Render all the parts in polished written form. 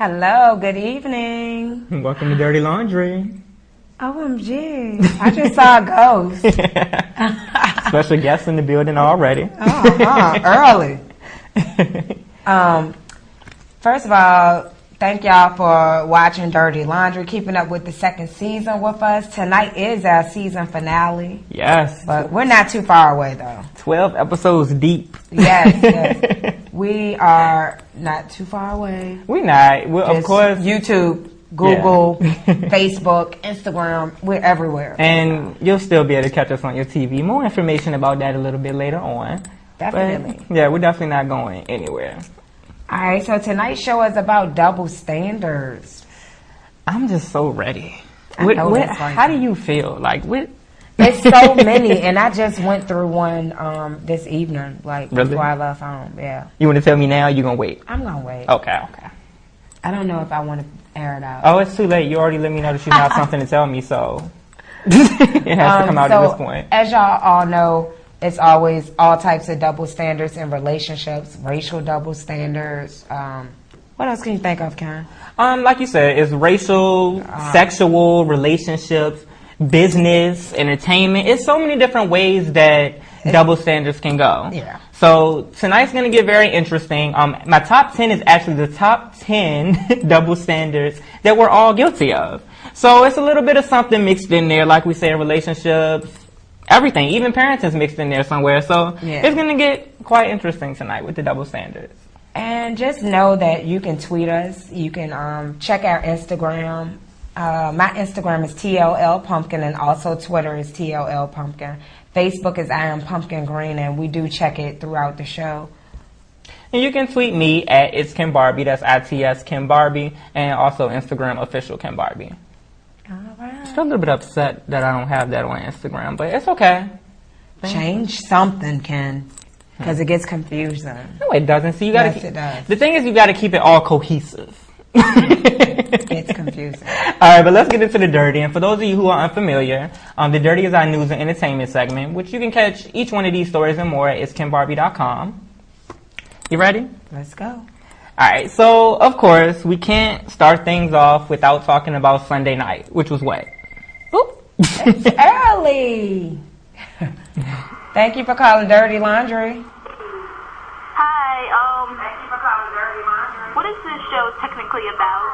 Hello, good evening. Welcome to Dirty Laundry. OMG, I just saw a ghost. Special guest in the building already. Early. First of all, thank y'all for watching Dirty Laundry, keeping up with the second season with us. Tonight is our season finale. Yes. But we're not too far away, though. 12 episodes deep. Yes. We are not too far away. We're not. We're, of course. YouTube, Google, Facebook, Instagram. We're everywhere. And you'll still be able to catch us on your TV. More information about that a little bit later on. Definitely. But, yeah, we're definitely not going anywhere. All right, so tonight's show is about double standards. I'm just so ready. How do you feel? It's so many, and I just went through one this evening, really? Before I left home. Yeah. You want to tell me now? Or you gonna wait? I'm gonna wait. Okay. I don't know if I want to air it out. Oh, it's too late. You already let me know that you have something to tell me, so it has to come out at this point. As y'all all know, it's always all types of double standards in relationships, racial double standards. What else can you think of, Ken? Like you said, it's racial, sexual, relationships, business, entertainment. It's so many different ways that double standards can go. Yeah. So tonight's going to get very interesting. My top 10 is actually the top 10 double standards that we're all guilty of. So it's a little bit of something mixed in there, like we say in relationships, everything, even parenting's mixed in there somewhere. So it's going to get quite interesting tonight with the double standards. And just know that you can tweet us. You can check our Instagram. My Instagram is TLL Pumpkin, and also Twitter is TLL Pumpkin. Facebook is I Am Pumpkin Green, and we do check it throughout the show. And you can tweet me at It's Kim Barbie. That's ITS Kim Barbie, and also Instagram official Kim Barbie. All right. I'm still a little bit upset that I don't have that on Instagram, but it's okay. Change something, Ken, because it gets confusing. No, it doesn't. See, you got to. Yes, it does. The thing is, you got to keep it all cohesive. It's confusing. All right, but let's get into the dirty. And for those of you who are unfamiliar, the dirty is our news and entertainment segment, which you can catch each one of these stories and more at itskimBarbie.com. You ready? Let's go. All right, so of course we can't start things off without talking about Sunday night, which was what? Oop, it's early. Thank you for calling Dirty Laundry. Hi, thank you for calling Dirty Laundry. What is this show technically about?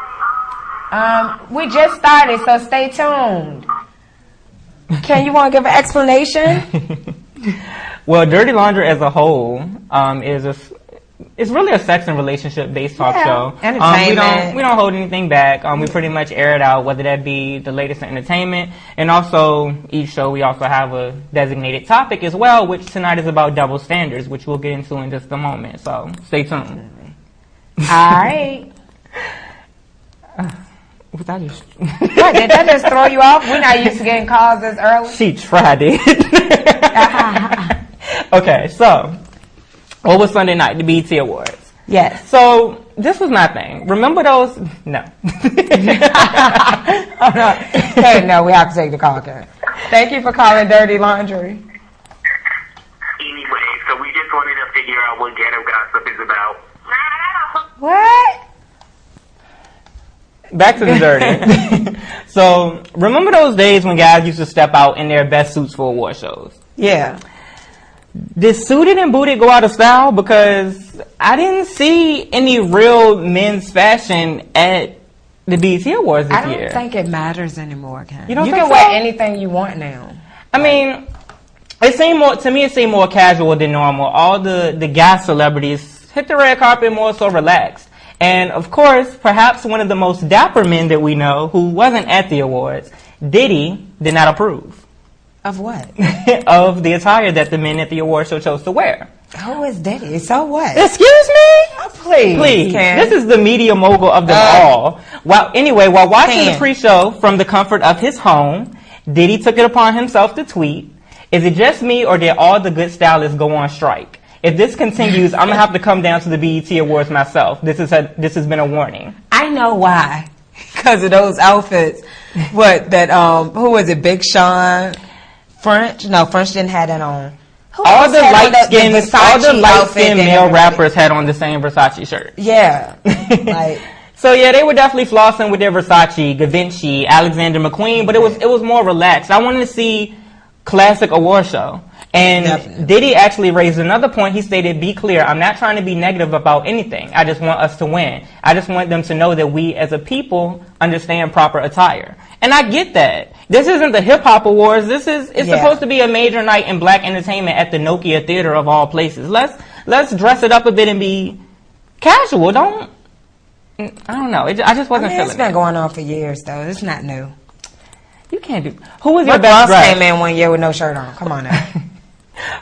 We just started, so stay tuned. Ken, you want to give an explanation? Well, Dirty Laundry as a whole it's really a sex and relationship based talk show. Entertainment. We don't hold anything back. We pretty much air it out, whether that be the latest in entertainment, and also each show we also have a designated topic as well, which tonight is about double standards, which we'll get into in just a moment. So stay tuned. All right. Did that just throw you off? We're not used to getting calls this early. She tried it. Okay, so what was Sunday night? The BET Awards. Yes. So this was my thing. Remember those? No. Oh, no. Hey, no, we have to take the call, Ken. Thank you for calling Dirty Laundry. Anyway, so we just wanted to figure out what ghetto gossip is about. What? Back to the dirty. So, remember those days when guys used to step out in their best suits for award shows? Yeah. Did suited and booted go out of style? Because I didn't see any real men's fashion at the BET Awards this year. I don't think it matters anymore, Ken. You don't you think can wear anything you want now. I mean, to me it seemed more casual than normal. All the guy celebrities hit the red carpet more so relaxed. And, of course, perhaps one of the most dapper men that we know who wasn't at the awards, Diddy, did not approve. Of what? Of the attire that the men at the award show chose to wear. Who is Diddy? So what? Excuse me? Oh, please. Ken. This is the media mogul of them all. Well, anyway, while watching the pre-show from the comfort of his home, Diddy took it upon himself to tweet, "Is it just me or did all the good stylists go on strike? If this continues, I'm going to have to come down to the BET Awards myself. This has been a warning." I know why. Because of those outfits. Who was it, Big Sean? French? No, French didn't have that on. All the light-skinned male rappers had on the same Versace shirt. Yeah. So yeah, they were definitely flossing with their Versace, Givenchy, Alexander McQueen, but it was more relaxed. I wanted to see classic award show. And Definitely. Diddy actually raised another point. He stated, be clear, I'm not trying to be negative about anything. I just want us to win. I just want them to know that we as a people understand proper attire. And I get that. This isn't the hip hop awards. It's supposed to be a major night in black entertainment at the Nokia Theater of all places. Let's dress it up a bit and be casual. I don't know. I just wasn't feeling it. It's been going on for years though. It's not new. You can't do. Who was your Rick best Ross dress? came in one year with no shirt on. Come on now.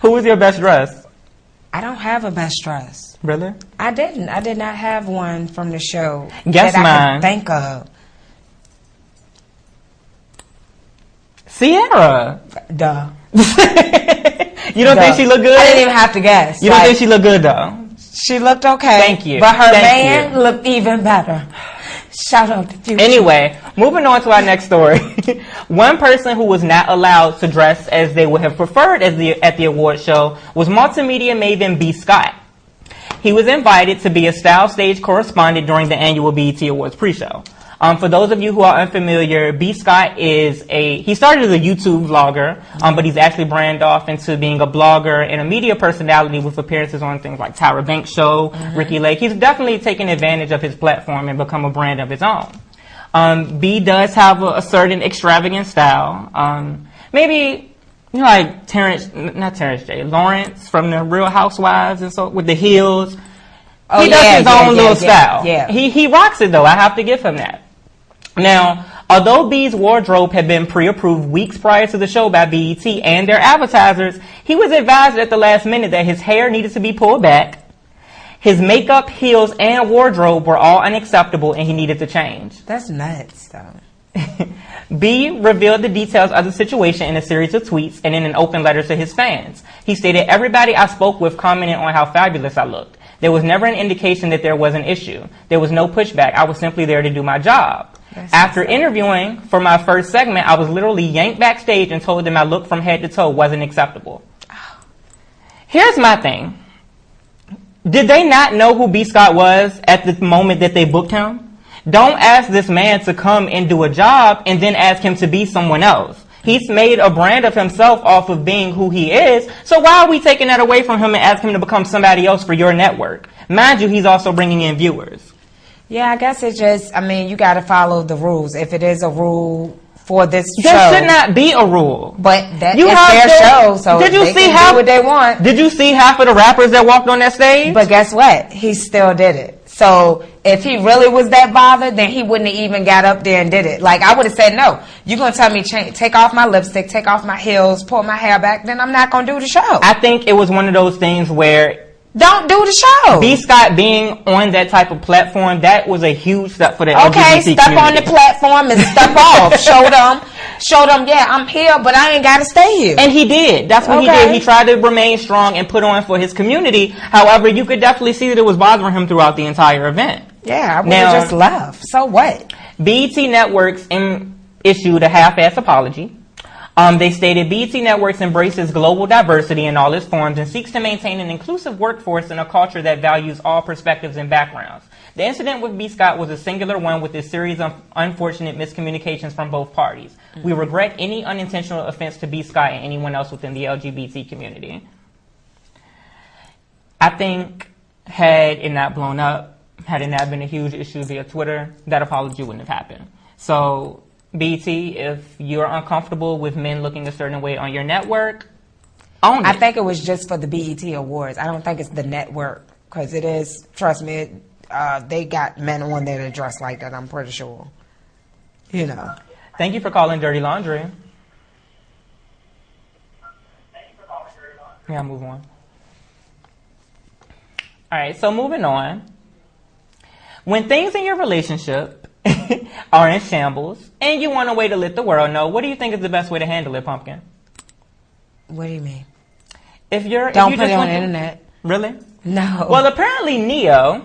Who was your best dress? I don't have a best dress. Really? I didn't. I did not have one from the show. Guess that mine. I could think of. Sierra. Duh. You don't think she looked good? I didn't even have to guess. You don't think she looked good though? She looked okay. Thank you. But her Thank man looked even better. Shout out to Future. Anyway, moving on to our next story. One person who was not allowed to dress as they would have preferred at the award show was multimedia maven B. Scott. He was invited to be a style stage correspondent during the annual BET Awards pre-show. For those of you who are unfamiliar, B. Scott he started as a YouTube vlogger, but he's actually branched off into being a blogger and a media personality with appearances on things like Tyra Banks Show, Ricky Lake. He's definitely taken advantage of his platform and become a brand of his own. B does have a certain extravagant style. Maybe, like Lawrence from the Real Housewives and so, with the heels. He does his own little style. Yeah. He rocks it though. I have to give him that. Now, although B's wardrobe had been pre-approved weeks prior to the show by BET and their advertisers, he was advised at the last minute that his hair needed to be pulled back, his makeup, heels, and wardrobe were all unacceptable, and he needed to change. That's nuts, though. B revealed the details of the situation in a series of tweets and in an open letter to his fans. He stated, "Everybody I spoke with commented on how fabulous I looked. There was never an indication that there was an issue. There was no pushback. I was simply there to do my job. After interviewing for my first segment, I was literally yanked backstage and told that my look from head to toe wasn't acceptable." Here's my thing. Did they not know who B. Scott was at the moment that they booked him? Don't ask this man to come and do a job and then ask him to be someone else. He's made a brand of himself off of being who he is, so why are we taking that away from him and asking him to become somebody else for your network? Mind you, he's also bringing in viewers. Yeah, I guess it's just, you got to follow the rules. If it is a rule for this show. There should not be a rule. But it's their show, so they can do what they want. Did you see half of the rappers that walked on that stage? But guess what? He still did it. So if he really was that bothered, then he wouldn't have even got up there and did it. Like, I would have said, no, you're going to tell me take off my lipstick, take off my heels, pull my hair back, then I'm not going to do the show. I think it was one of those things where don't do the show. B. Scott being on that type of platform, that was a huge step for the LGBT community. Okay, step on the platform and step off. Show them, yeah, I'm here, but I ain't got to stay here. And he did. That's what he did. He tried to remain strong and put on for his community. However, you could definitely see that it was bothering him throughout the entire event. Yeah, I would have just left. So what? BET Networks issued a half-ass apology. They stated, BET Networks embraces global diversity in all its forms and seeks to maintain an inclusive workforce and a culture that values all perspectives and backgrounds. The incident with B. Scott was a singular one with a series of unfortunate miscommunications from both parties. We regret any unintentional offense to B. Scott and anyone else within the LGBT community. I think had it not blown up, had it not been a huge issue via Twitter, that apology wouldn't have happened. So BET, if you're uncomfortable with men looking a certain way on your network, own it. I think it was just for the BET Awards. I don't think it's the network, because it is, trust me, they got men on there that dress like that, I'm pretty sure. You know. Thank you for calling Dirty Laundry. Yeah, move on. All right, so moving on. When things in your relationship are in shambles and you want a way to let the world know, what do you think is the best way to handle it, Pumpkin? What do you mean? Don't put it on the internet. Really? No. Well, apparently Neo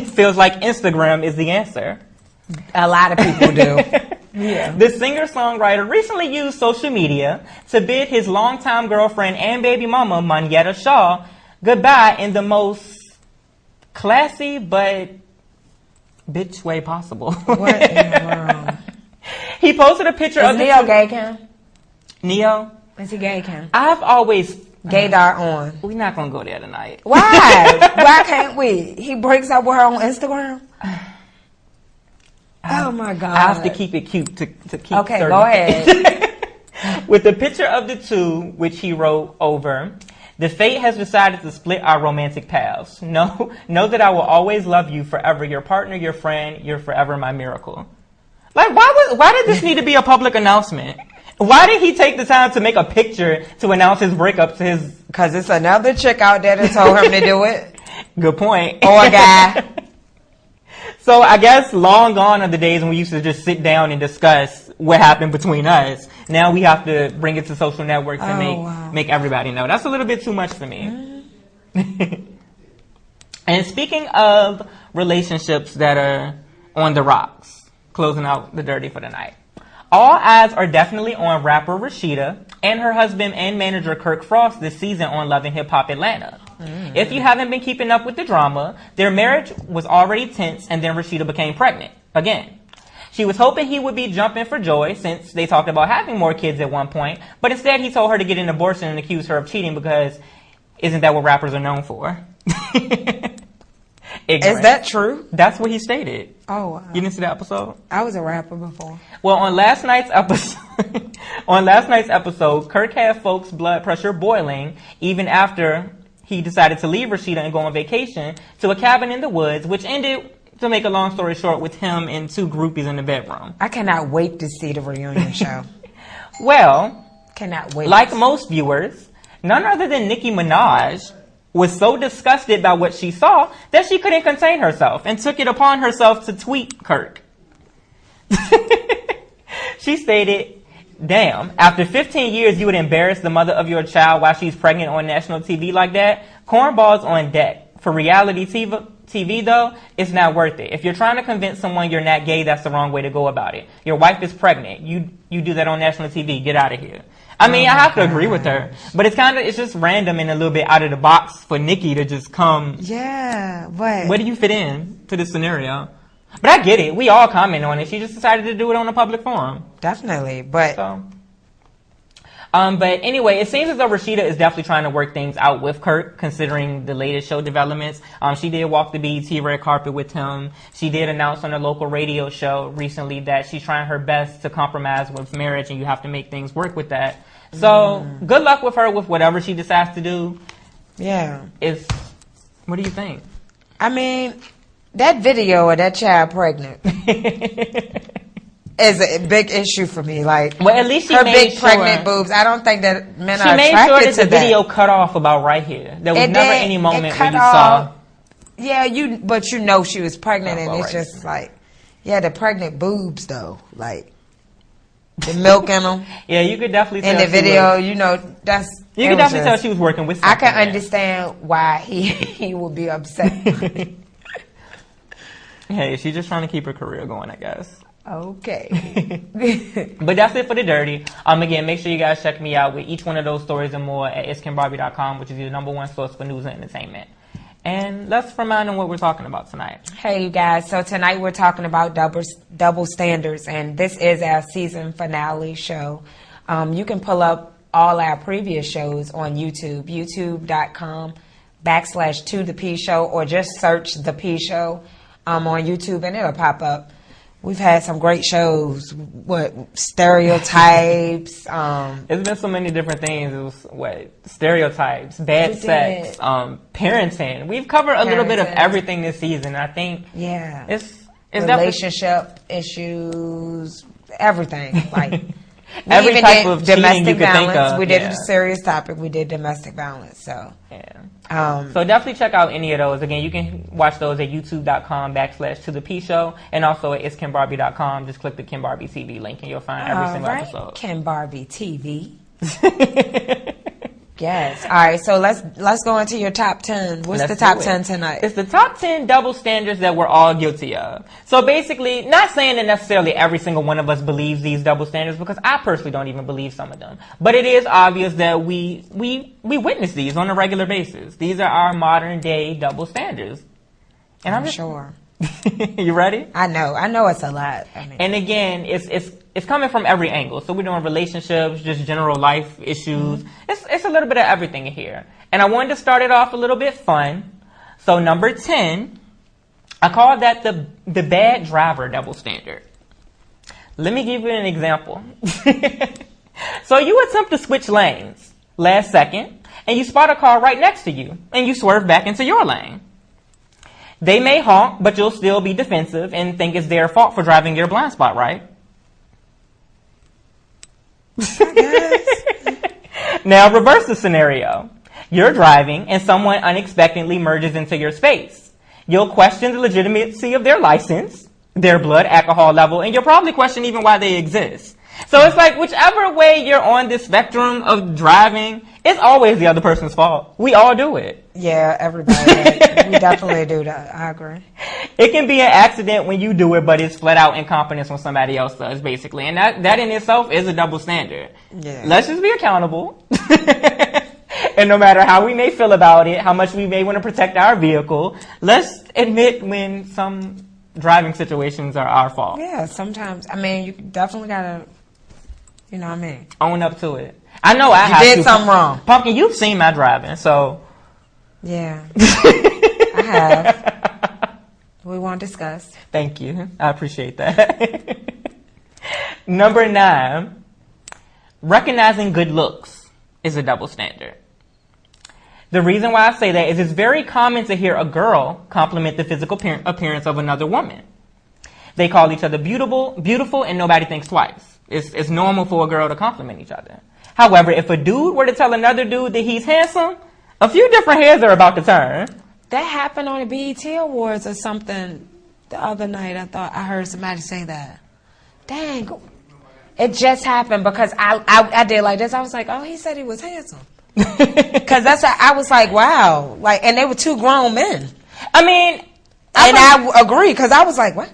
feels like Instagram is the answer. A lot of people do. Yeah. The singer-songwriter recently used social media to bid his longtime girlfriend and baby mama, Monyetta Shaw, goodbye in the most classy but bitch way possible. What in the world? He posted a picture Is of Neo gay, Kim? Neo? Is he gay, Kim? I've always... Gaydar on. We're not going to go there tonight. Why? Why can't we? He breaks up with her on Instagram? Oh, my God. I have to keep it cute to keep Okay, certain go ahead. With the picture of the two, which he wrote over, the fate has decided to split our romantic paths. Know that I will always love you forever, your partner, your friend, you're forever my miracle. Like, why did this need to be a public announcement? Why did he take the time to make a picture to announce his breakup to his... Because it's another chick out there that told him to do it. Good point. Or a guy. So I guess long gone are the days when we used to just sit down and discuss what happened between us. Now we have to bring it to social networks and make everybody know. That's a little bit too much for me. And speaking of relationships that are on the rocks, closing out the dirty for the night. All eyes are definitely on rapper Rashida and her husband and manager Kirk Frost this season on Love and Hip Hop Atlanta. If you haven't been keeping up with the drama, their marriage was already tense and then Rashida became pregnant again. She was hoping he would be jumping for joy since they talked about having more kids at one point, but instead he told her to get an abortion and accused her of cheating because isn't that what rappers are known for? Ignorant. Is that true? That's what he stated. Oh, wow. You didn't see that episode? I was a rapper before. Well, on last night's episode, Kirk had folks' blood pressure boiling even after he decided to leave Rashida and go on vacation to a cabin in the woods, which ended, to make a long story short, with him and two groupies in the bedroom. I cannot wait to see the reunion show. Well, cannot wait. Like most viewers, none other than Nicki Minaj was so disgusted by what she saw that she couldn't contain herself and took it upon herself to tweet Kirk. She stated, "Damn, after 15 years you would embarrass the mother of your child while she's pregnant on national TV like that? Cornballs on deck. For reality TV though, it's not worth it. If you're trying to convince someone you're not gay, that's the wrong way to go about it. Your wife is pregnant. You do that on national TV. Get out of here." I mean, I have to agree with her, but it's just random and a little bit out of the box for Nicki to just come. Yeah, but where do you fit in to this scenario? But I get it. We all comment on it. She just decided to do it on a public forum. Definitely, but. So. But anyway, it seems as though Rashida is definitely trying to work things out with Kirk, considering the latest show developments. She did walk the BET red carpet with him. She did announce on a local radio show recently that she's trying her best to compromise with marriage, and you have to make things work with that. So, good luck with her with whatever she decides to do. Yeah. What do you think? I mean, that video of that child pregnant is a big issue for me. Like, well, at least she her made big pregnant boobs. I don't think that men are attracted to that. She made sure that the video cut off about right here. There was never any moment where you saw. Yeah, but you know she was pregnant, and it's right just like, yeah, the pregnant boobs though, like the milk in them. Yeah, you could definitely tell in the video. You know, that's you could definitely tell she was working with. I can understand why he would be upset. Hey, she's just trying to keep her career going, I guess. Okay. But that's it for the dirty. Again, make sure you guys check me out with each one of those stories and more at iskimbarby.com, which is your #1 source for news and entertainment. And let's remind them what we're talking about tonight. Hey, you guys. So tonight we're talking about double standards, and this is our season finale show. You can pull up all our previous shows on YouTube, youtube.com/To The P Show, or just search The P Show on YouTube, and it'll pop up. We've had some great shows. Stereotypes. It's been so many different things. It was stereotypes, bad sex, parenting. We've covered a little bit of everything this season. I think. Yeah. It's relationship issues, everything. Like every type of domestic you could violence. Think of. We did a serious topic. We did domestic violence. So yeah. So definitely check out any of those. Again, you can watch those at youtube.com/To The P Show, and also at iskimbarby.com. Just click the Kim Barbie TV link and you'll find every single episode. Kim Barbie TV. Yes. All right. So let's go into your top 10. What's the top 10 tonight? It's the top 10 double standards that we're all guilty of. So basically, not saying that necessarily every single one of us believes these double standards, because I personally don't even believe some of them. But it is obvious that we witness these on a regular basis. These are our modern day double standards. And I'm sure. You ready? I know it's a lot. I mean, And again, it's coming from every angle. So we're doing relationships, just general life issues. It's a little bit of everything in here. And I wanted to start it off a little bit fun. So number 10, I call that the bad driver double standard. Let me give you an example. So you attempt to switch lanes last second, and you spot a car right next to you, and you swerve back into your lane. They may honk, but you'll still be defensive and think it's their fault for driving your blind spot, right? Now reverse the scenario. You're driving and someone unexpectedly merges into your space. You'll question the legitimacy of their license, their blood alcohol level, and you'll probably question even why they exist. So it's like whichever way you're on this spectrum of driving, it's always the other person's fault. We all do it. yeah, everybody. We definitely do that. I agree. It can be an accident when you do it, but it's flat out incompetence when somebody else does, basically. And that in itself is a double standard. Yeah. Let's just be accountable. And no matter how we may feel about it, how much we may want to protect our vehicle, let's admit when some driving situations are our fault. Yeah, sometimes. I mean, you definitely gotta. You know what I mean? Own up to it. I know I have did to. something wrong. Pumpkin, you've seen my driving, so. Yeah, I have. We won't discuss. Thank you. I appreciate that. Number 9, recognizing good looks is a double standard. The reason why I say that is it's very common to hear a girl compliment the physical appearance of another woman. They call each other beautiful, and nobody thinks twice. It's normal for a girl to compliment each other. However, if a dude were to tell another dude that he's handsome, a few different heads are about to turn. That happened on the BET Awards or something the other night. I thought I heard somebody say that. Dang. It just happened because I did like this. I was like, oh, he said he was handsome. Because I was like, wow. Like, and they were 2 grown men. I mean, I agree because I was like, what?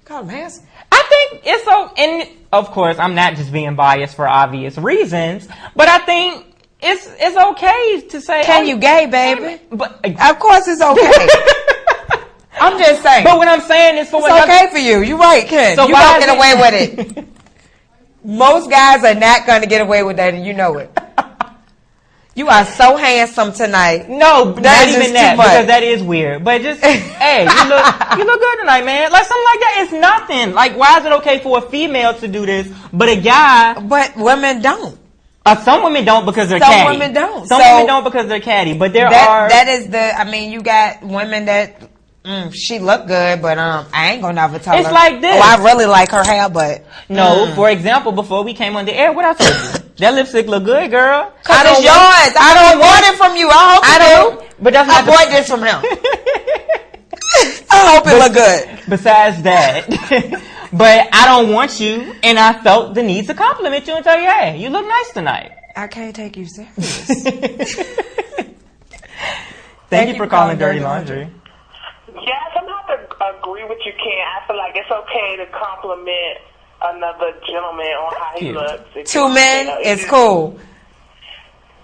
Call him handsome. I think it's so, and of course, I'm not just being biased for obvious reasons, but I think it's okay to say, Can you gay, baby? But Of course it's okay. I'm just saying. But what I'm saying is, It's okay for you. You're right, Ken. So You why don't is get away with it. Most guys are not going to get away with that, and you know it. You are so handsome tonight. No, not That's even just that, too much. because that is weird. But just, hey, you look good tonight, man. Like something like that is nothing. Like, why is it okay for a female to do this, but a guy? But women don't. Some women don't because they're Some catty. women don't. Some So women don't because they're catty. But there are. That is the. I mean, you got women that she look good, but I ain't gonna never tell her. It's like this. Oh, I really like her hair, but No, for example, before we came on the air, what I told you? That lipstick look good, girl. Cause it's yours. I don't want it from you. I hope I don't. But that's I not bought this from him. I hope it look good. Besides that, but I don't want you, and I felt the need to compliment you and tell you, hey, you look nice tonight. I can't take you serious. Thank you for calling Dirty Laundry. Yes, I'm going to agree with you, Ken. I feel like it's okay to compliment another gentleman on how he looks. 2 men, it's cool.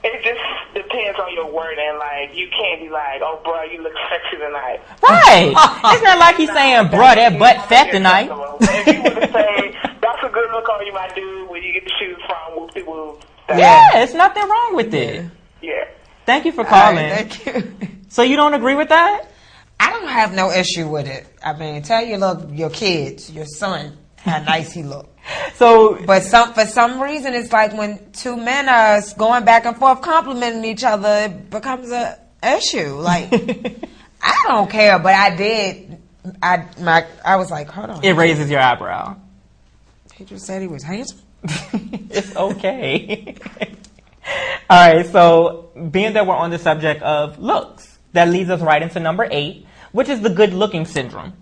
It just depends on your wording. Like, you can't be like, oh, bro, you look sexy tonight. Right. It's not like he's saying, bruh, that butt fat tonight. If you were to say, that's a good look on you, my dude, where you get the shoes from, whoop-de-whoop. Yeah, it's nothing wrong with it. Yeah. Thank you for calling. Right, thank you. So you don't agree with that? I don't have no issue with it. I mean, tell your kids, your son, how nice he look. So, But for some reason, it's like when 2 men are going back and forth complimenting each other, it becomes a issue. Like, I don't care, but I did. I was like, hold on. it raises your eyebrow. He just said he was handsome. It's okay. All right, so being that we're on the subject of looks, that leads us right into number 8, which is the good-looking syndrome.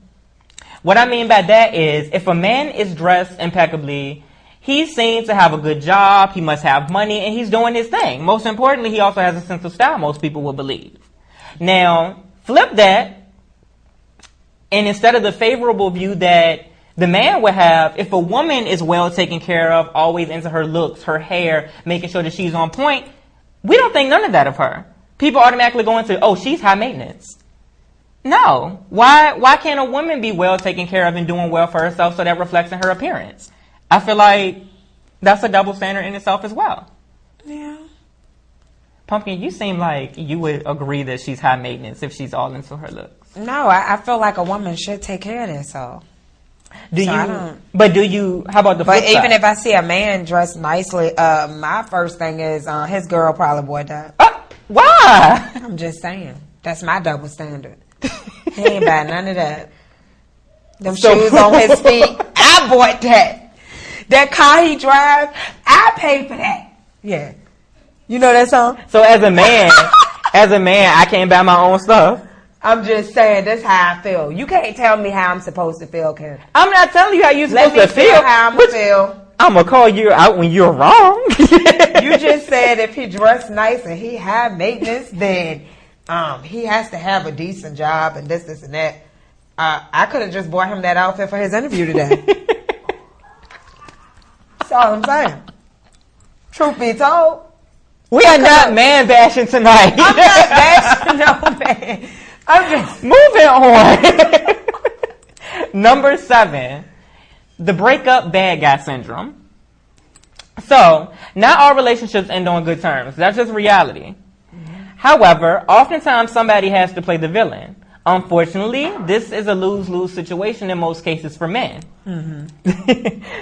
What I mean by that is, if a man is dressed impeccably, he's seen to have a good job, he must have money, and he's doing his thing. Most importantly, he also has a sense of style, most people will believe. Now, flip that, and instead of the favorable view that the man would have, if a woman is well taken care of, always into her looks, her hair, making sure that she's on point, we don't think none of that of her. People automatically go into, oh, she's high maintenance. No. Why can't a woman be well taken care of and doing well for herself so that reflects in her appearance? I feel like that's a double standard in itself as well. Yeah. Pumpkin, you seem like you would agree that she's high maintenance if she's all into her looks. No, I feel like a woman should take care of themselves. How about the flip But even side? if I see a man dressed nicely, my first thing is his girl probably bought that. Why? I'm just saying. That's my double standard. He ain't buy none of that. Them shoes on his feet, I bought that. That car he drives, I paid for that. Yeah. You know that song? So as a man, I can't buy my own stuff. I'm just saying, that's how I feel. You can't tell me how I'm supposed to feel, Ken. I'm not telling you how you're Let supposed me to feel how I'm going to feel. I'm going to call you out when you're wrong. You just said if he dressed nice and he high maintenance, then he has to have a decent job and this, and that. I could have just bought him that outfit for his interview today. That's all I'm saying. Truth be told. We are not man bashing tonight. I'm not bashing no man. I'm just moving on. Number 7, the breakup bad guy syndrome. So, not all relationships end on good terms. That's just reality. However, oftentimes somebody has to play the villain. Unfortunately, this is a lose-lose situation in most cases for men.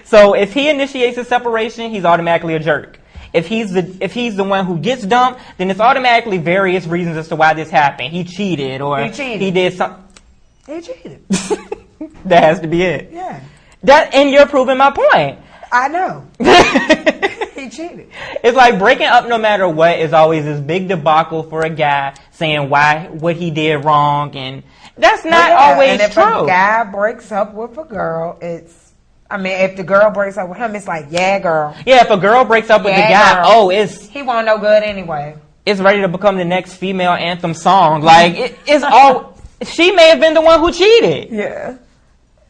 So, if he initiates a separation, he's automatically a jerk. If he's the one who gets dumped, then it's automatically various reasons as to why this happened. He cheated, or he did something. He cheated. That has to be it. Yeah. And you're proving my point. I know. He cheated. It's like breaking up no matter what is always this big debacle for a guy saying what he did wrong, and that's not always and if true. a guy breaks up with a girl, if the girl breaks up with him, it's like, yeah, girl. Yeah, if a girl breaks up with the guy, girl. he won't no good anyway. It's ready to become the next female anthem song. Like it's all. She may have been the one who cheated. Yeah.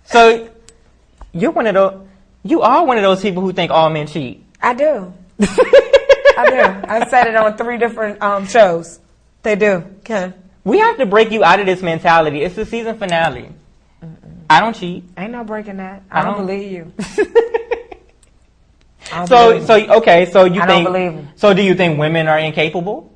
So you are one of those people who think all men cheat. I do. I do. I said it on 3 different shows. They do. Ken. We have to break you out of this mentality. It's the season finale. I don't cheat. Ain't no breaking that. I don't believe you. So you I don't believe him. So do you think women are incapable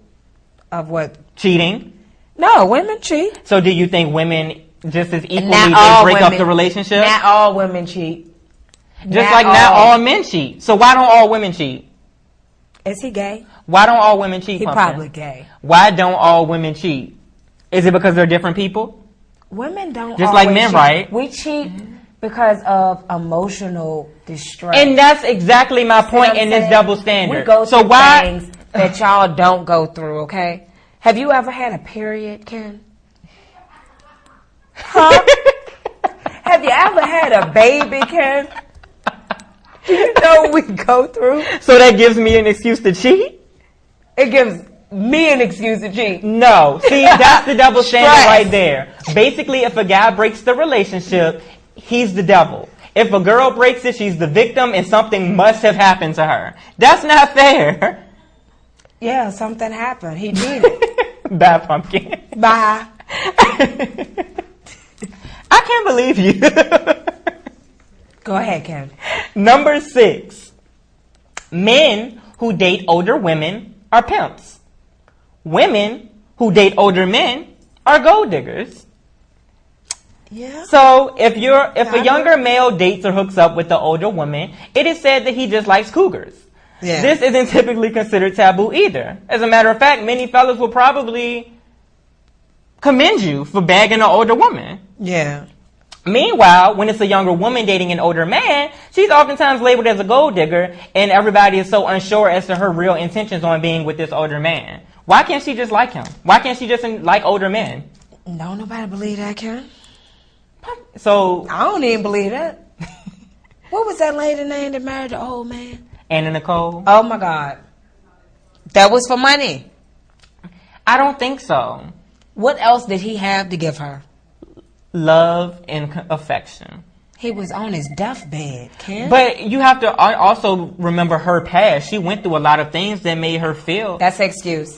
of what? Cheating? No, women cheat. So do you think women just as equally break up the relationship? Not all women cheat. Not all men cheat. So why don't all women cheat? Is he gay? Why don't all women cheat? He probably gay. Why don't all women cheat? Is it because they're different people? Women don't just like men, cheat. right? We cheat because of emotional distress. And that's exactly my point in this double standard. We go through things that y'all don't go through, okay? Have you ever had a period, Ken? Huh? Have you ever had a baby, Ken? Do you know what we go through? So that gives me an excuse to cheat? It gives me an excuse to cheat. No. See, that's the double standard right there. Basically, if a guy breaks the relationship, he's the devil. If a girl breaks it, she's the victim and something must have happened to her. That's not fair. Yeah, something happened. He cheated. Bye, Pumpkin. Bye. I can't believe you. Go ahead, Ken. Number 6. Men who date older women are pimps. Women who date older men are gold diggers. Yeah. So if a younger male dates or hooks up with the older woman, it is said that he just likes cougars. Yeah. This isn't typically considered taboo either. As a matter of fact, many fellas will probably commend you for bagging an older woman. Yeah. Meanwhile, when it's a younger woman dating an older man, she's oftentimes labeled as a gold digger, and everybody is so unsure as to her real intentions on being with this older man. Why can't she just like him? Why can't she just like older men? No, nobody believe that, Ken. So I don't even believe that. What was that lady name that married the old man? Anna Nicole. Oh my God. That was for money. I don't think so. What else did he have to give her? Love and affection. He was on his deathbed, Ken. But you have to also remember her past. She went through a lot of things that made her feel. That's an excuse.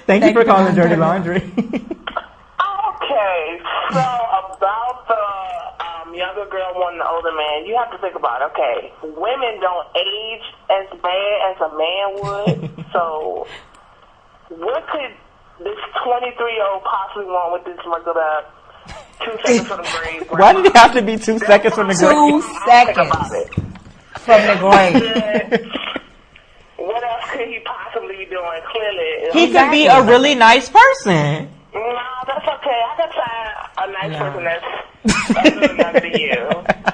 Thank you for calling Dirty Laundry. Oh, younger girl wanting an older man, you have to think about, okay, women don't age as bad as a man would. So what could this 23-year-old possibly want with this regular 2 seconds from the grave? Why did it have to be 2 seconds from the grave? 2 seconds from the grave. What else could he possibly be doing? Clearly, He could be a really nice person. no, that's okay. I can find a nice person that's other than you.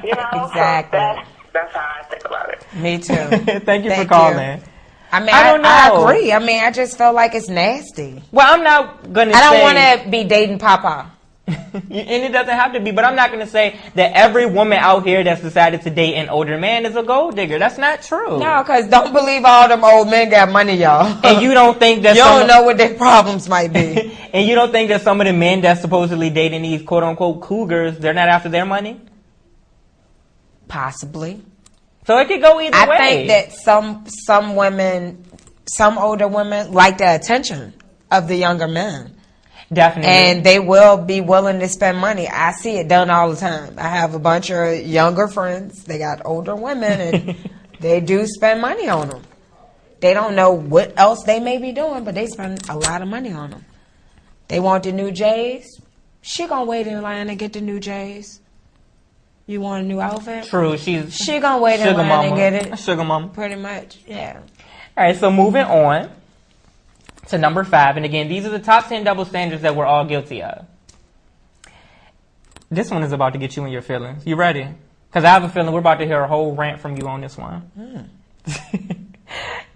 You know, Exactly. So that's how I think about it. Me too. Thank you for Thank calling. you. I mean, I don't know. I agree. I mean, I just feel like it's nasty. Well, I'm not going to say... I don't want to be dating Papa. And it doesn't have to be, but I'm not going to say that every woman out here that's decided to date an older man is a gold digger. That's not true. No, because don't believe all them old men got money, y'all. And you don't think that You don't know what their problems might be. And you don't think that some of the men that's supposedly dating these quote-unquote cougars, they're not after their money? Possibly. So it could go either way. I think that some women, some older women like the attention of the younger men. Definitely. And they will be willing to spend money. I see it done all the time. I have a bunch of younger friends. They got older women, and they do spend money on them. They don't know what else they may be doing, but they spend a lot of money on them. They want the new J's. She gonna wait in line and get the new J's. You want a new outfit? True. She gonna wait in sugar line mama. and get it. Sugar mama. Pretty much, yeah. All right, so moving on to number 5. And again, these are the top 10 double standards that we're all guilty of. This one is about to get you in your feelings. You ready? Because I have a feeling we're about to hear a whole rant from you on this one.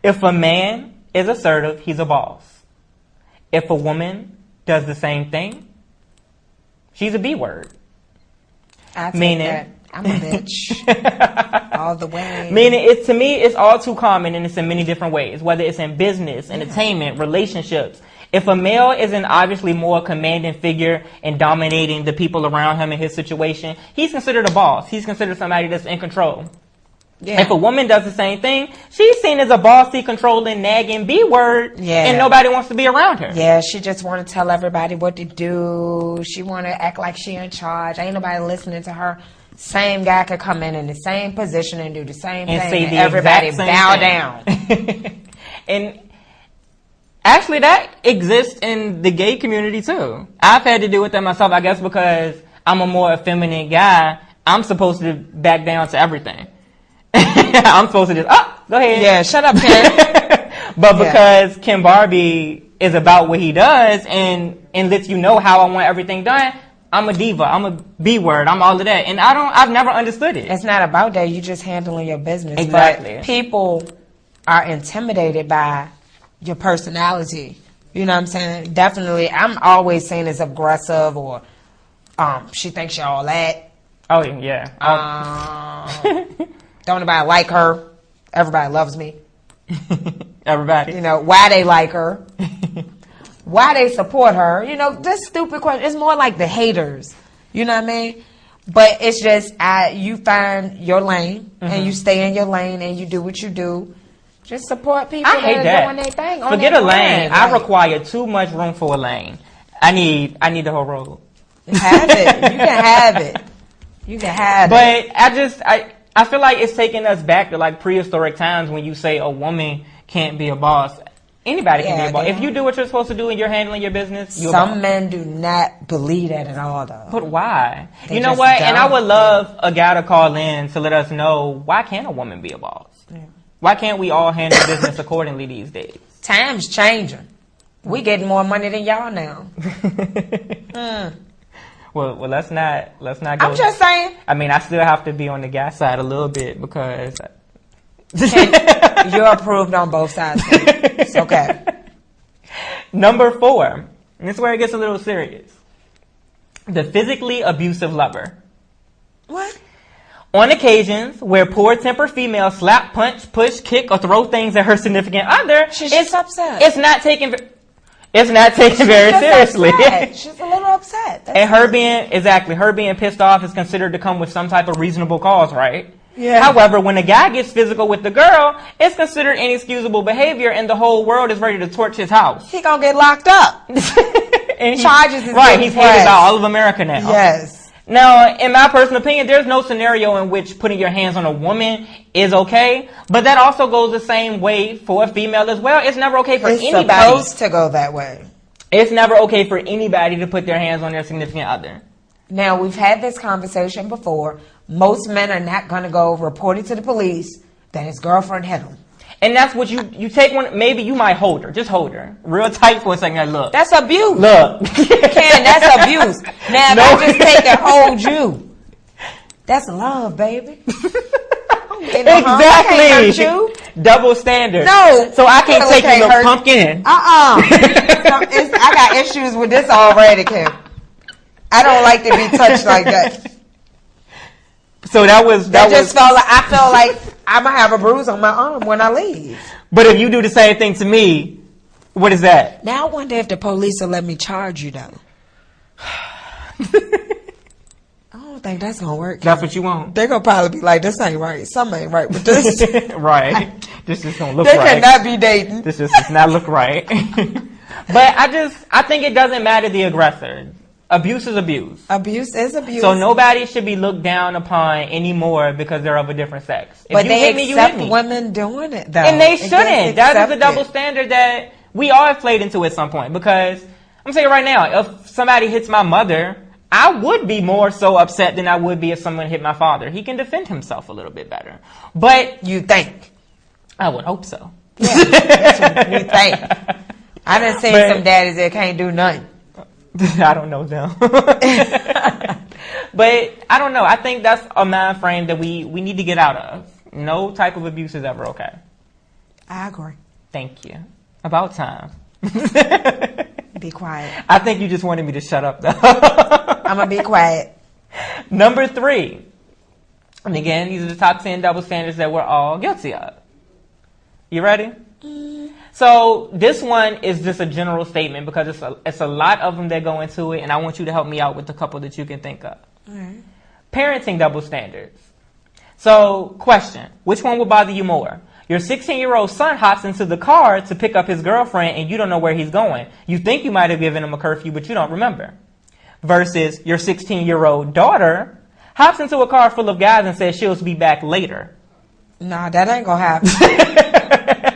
If a man is assertive, he's a boss. If a woman does the same thing, she's a B word. I take Meaning? that. I'm a bitch. All the way. Meaning, to me, it's all too common, and it's in many different ways, whether it's in business, entertainment, relationships. If a male is an obviously more commanding figure and dominating the people around him in his situation, he's considered a boss. He's considered somebody that's in control. Yeah. If a woman does the same thing, she's seen as a bossy, controlling, nagging B word, Yeah. and nobody wants to be around her. Yeah, she just want to tell everybody what to do. She want to act like she in charge. Ain't nobody listening to her. Same guy could come in the same position and do the same And thing, say and the everybody exact same bow thing. down. And actually, that exists in the gay community too. I've had to deal with that myself, I guess, because I'm a more effeminate guy. I'm supposed to back down to everything. I'm supposed to just, go ahead. Yeah, shut up, Ken. But because Ken Barbie is about what he does and lets you know how I want everything done, I'm a diva. I'm a B word. I'm all of that. And I've never understood it. It's not about that. You just handling your business. Exactly. But people are intimidated by your personality. You know what I'm saying? Definitely. I'm always seen as aggressive or she thinks you're all that. Oh, yeah. Don't nobody like her. Everybody loves me. Everybody. You know, why they like her. Why they support her. You know, this stupid question. It's more like the haters. You know what I mean? But it's just, you find your lane, and you stay in your lane, and you do what you do. Just support people I hate that are doing that. their thing. on Forget their a lane. brand. I Like, require too much room for a lane. I need the whole road. have it. You can have it. You can have it. But I feel like it's taking us back to like prehistoric times when you say a woman can't be a boss. Anybody can be a boss. Yeah. If you do what you're supposed to do and you're handling your business, you're a boss. Some men do not believe that at all, though. But why? They You know just what? And I don't. would love a guy to call in to let us know, why can't a woman be a boss? Yeah. Why can't we all handle business accordingly these days? Time's changing. We getting more money than y'all now. Well, let's not go. I'm just saying. I mean, I still have to be on the guy side a little bit because You're approved on both sides. It's okay. Number 4, and this is where it gets a little serious. The physically abusive lover. What? On occasions where poor-tempered females slap, punch, push, kick, or throw things at her significant other, She's just upset. It's not taken very Just seriously. upset. She's a little upset. That's And her being pissed off is considered to come with some type of reasonable cause, right? Yeah. However, when a guy gets physical with the girl, it's considered inexcusable behavior, and the whole world is ready to torch his house. He gonna get locked up. And Charges is right. getting He's hated by pressed. all of America now. Yes. Now, in my personal opinion, there's no scenario in which putting your hands on a woman is okay, but that also goes the same way for a female as well. It's never okay for anybody. It's supposed to go that way. It's never okay for anybody to put their hands on their significant other. Now, we've had this conversation before. Most men are not going to go report it to the police that his girlfriend hit him. And that's what you take one, maybe you might hold her. Just hold her. Real tight for a second. Like, look. That's abuse. Look. Ken, that's abuse. Now, if I just take and hold you, that's love, baby. Exactly. Double standard. No. So I can't take you no pumpkin. I got issues with this already, Kim. I don't like to be touched like that. So that just felt like I feel like I'm gonna have a bruise on my arm when I leave. But if you do the same thing to me, what is that? Now I wonder if the police will let me charge you though. I don't think that's gonna work. That's what you want. They're gonna probably be like, "This ain't right. Something ain't right with this." Right. This just don't look right. They cannot be dating. This just does not look right. But I think it doesn't matter the aggressor. Abuse is abuse. Abuse is abuse. So nobody should be looked down upon anymore because they're of a different sex. But they accept women doing it, though. And they shouldn't. That is a double standard that we all have played into at some point. Because I'm saying right now, if somebody hits my mother, I would be more so upset than I would be if someone hit my father. He can defend himself a little bit better. But you think? I would hope so. Yeah, that's what you think. I done seen some daddies that can't do nothing. I don't know them. But I don't know. I think that's a mind frame that we need to get out of. No type of abuse is ever okay. I agree. Thank you. About time. Be quiet. I think you just wanted me to shut up, though. I'm going to be quiet. Number 3. And again, these are the top 10 double standards that we're all guilty of. You ready? So this one is just a general statement because it's a lot of them that go into it, and I want you to help me out with a couple that you can think of. Right. Parenting double standards. So, question, which one will bother you more? Your 16-year-old son hops into the car to pick up his girlfriend and you don't know where he's going. You think you might have given him a curfew, but you don't remember. Versus your 16-year-old daughter hops into a car full of guys and says she'll be back later. Nah, that ain't gonna happen.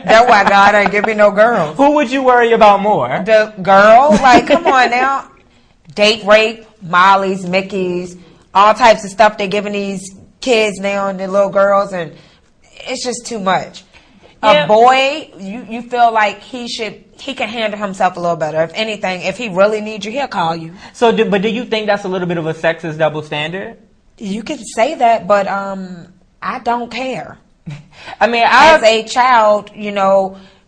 That's why God ain't give me no girls. Who would you worry about more? The girl? Like, come on now. Date rape, Molly's, Mickey's, all types of stuff they're giving these kids now and the little girls, and it's just too much. Yeah. A boy, you feel like he can handle himself a little better. If anything, if he really needs you, he'll call you. So, but do you think that's a little bit of a sexist double standard? You can say that, but I don't care. I mean, as a child,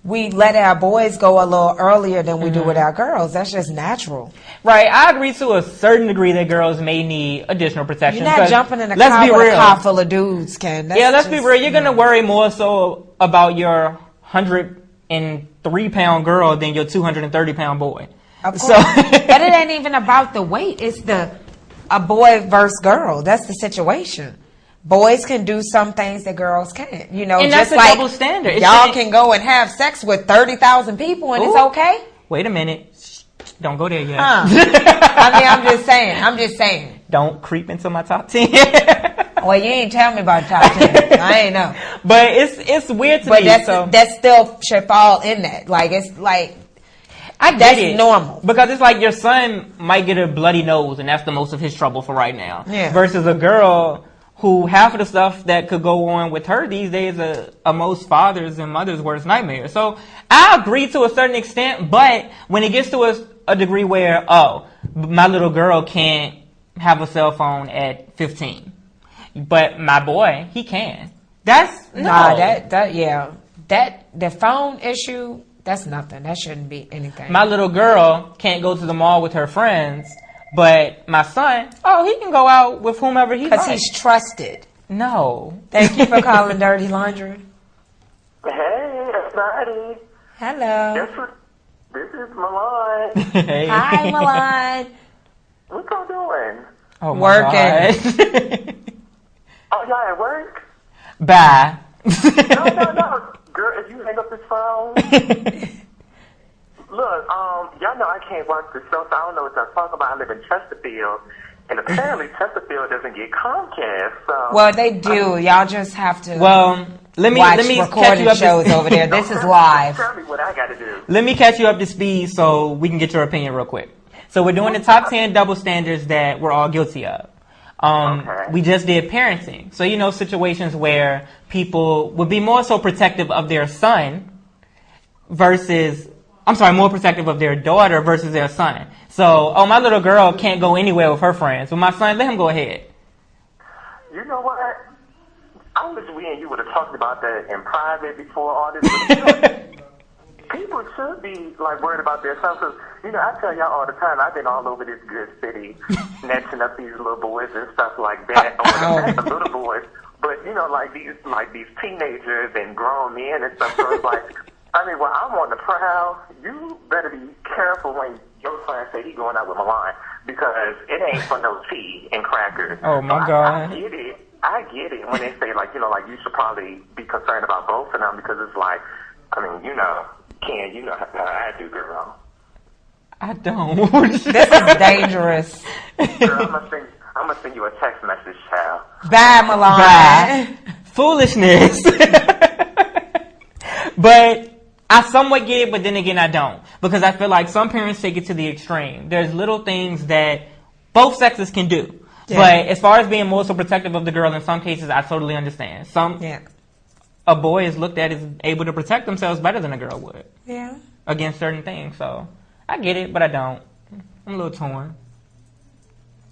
we let our boys go a little earlier than we do with our girls. That's just natural. Right. I agree to a certain degree that girls may need additional protection. You're not jumping in a car with a car full of dudes, Ken. Let's be real. You're going to worry more so about your 103-pound girl than your 230-pound boy. Of course. But it ain't even about the weight. It's a boy versus girl. That's the situation. Boys can do some things that girls can't. And just that's a like double standard. Y'all can go and have sex with 30,000 people and it's okay? Wait a minute. Shh, don't go there yet. I'm just saying. Don't creep into my top 10. Well, you ain't tell me about top 10. I ain't know. But it's weird to me. But that still should fall in that. Like, it's like, that's normal. Because it's like your son might get a bloody nose and that's the most of his trouble for right now. Yeah. Versus a girl who half of the stuff that could go on with her these days are most fathers' and mothers' worst nightmares. So I agree to a certain extent, but when it gets to a degree where, my little girl can't have a cell phone at 15, but my boy, he can. That's no. Nah, the phone issue, that's nothing. That shouldn't be anything. My little girl can't go to the mall with her friends. But my son, he can go out with whomever he likes. Because he's trusted. No. Thank you for calling Dirty Laundry. Hey, it's Maddie. Hello. This is Milan. Hey. Hi, Milan. What y'all doing? Oh, working. Oh, y'all at work? Bye. No. Girl, if you hang up this phone... Look, y'all know I can't watch the show, so I don't know what y'all talking about. I live in Chesterfield, And apparently Chesterfield doesn't get Comcast. So Well, they do. Y'all just have to Well, let me watch catch you recorded up shows over there. This is live. Tell me what I got to do. Let me catch you up to speed so we can get your opinion real quick. So we're doing the top 10 double standards that we're all guilty of. Okay. We just did parenting. So, situations where people would be more so protective of their son more protective of their daughter versus their son. So, my little girl can't go anywhere with her friends. But my son, let him go ahead. You know what? I wish we and you would have talked about that in private before all this. People should be worried about their son. Cause, I tell y'all all the time, I've been all over this good city, snatching up these little boys and stuff like that. The little boys, but these teenagers and grown men and stuff. So it's when I'm on the prowl, you better be careful when your son say he going out with Milan, because it ain't for no tea and crackers. Oh my God. I get it when they say you should probably be concerned about both of them, because it's Ken, you know how I do, girl. I don't. This is dangerous. Girl, I'm gonna send you a text message, child. Bye, Milan. Bye. Foolishness. But I somewhat get it, but then again I don't. Because I feel like some parents take it to the extreme. There's little things that both sexes can do. Yeah. But as far as being more so protective of the girl, in some cases I totally understand. A boy is looked at as able to protect themselves better than a girl would. Yeah. Against certain things. So I get it, but I don't. I'm a little torn.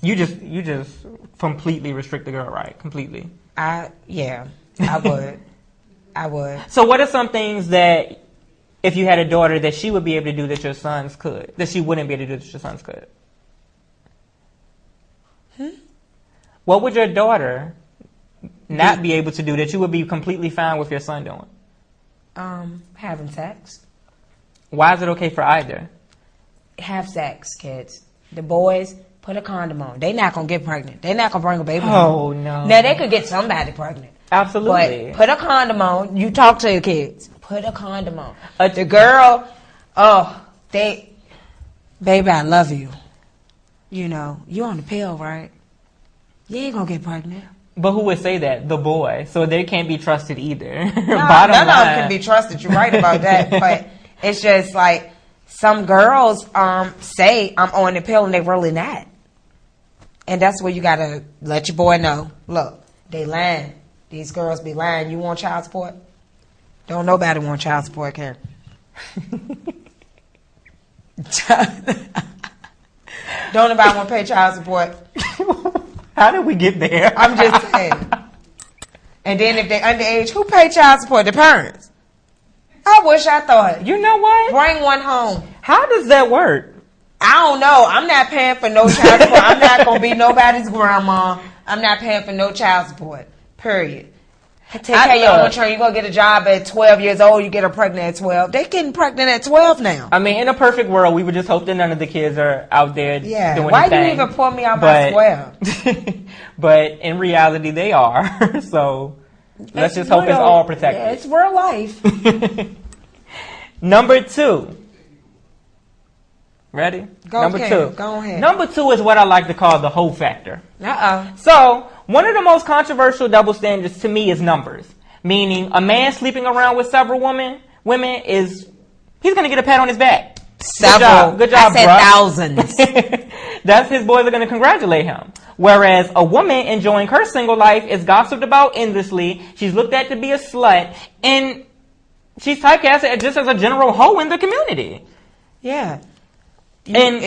You just completely restrict the girl, right? Completely. I would. I would. So what are some things that if you had a daughter that she would be able to do that your sons could, that she wouldn't be able to do that your sons could? What would your daughter not be able to do that you would be completely fine with your son doing? Having sex. Why is it okay for either? Have sex, kids. The boys, put a condom on. They not gonna get pregnant. They not gonna bring a baby home. Oh, no. Now, they could get somebody pregnant. Absolutely. But put a condom on. You talk to your kids. Put a condom on. The girl, baby, I love you. You on the pill, right? You ain't gonna get pregnant. But who would say that? The boy. So they can't be trusted either. No, none of them can be trusted. You're right about that. But it's just some girls say I'm on the pill and they really not. And that's where you gotta let your boy know. Look, they lying. These girls be lying. You want child support? Don't nobody want child support, Karen. Don't nobody want to pay child support. How did we get there? I'm just saying. And then if they underage, who pay child support? The parents. I wish I thought. You know what? Bring one home. How does that work? I don't know. I'm not paying for no child support. I'm not going to be nobody's grandma. I'm not paying for no child support. Period. Take care of your own children. You're going to get a job at 12 years old. You get her pregnant at 12. They're getting pregnant at 12 now. I mean, in a perfect world, we would just hope that none of the kids are out there doing Why anything. do you even pour me out my 12? But in reality, they are. So let's just hope it's all protected. Yeah, it's real life. Number 2. Ready? Number 2. Go ahead. Number 2 is what I like to call the hoe factor. Uh-oh. So, one of the most controversial double standards to me is numbers. Meaning, a man sleeping around with several women he's going to get a pat on his back. Several. Good job, I said thousands. That's his boys are going to congratulate him. Whereas a woman enjoying her single life is gossiped about endlessly. She's looked at to be a slut. And she's typecast just as a general hoe in the community. Yeah. And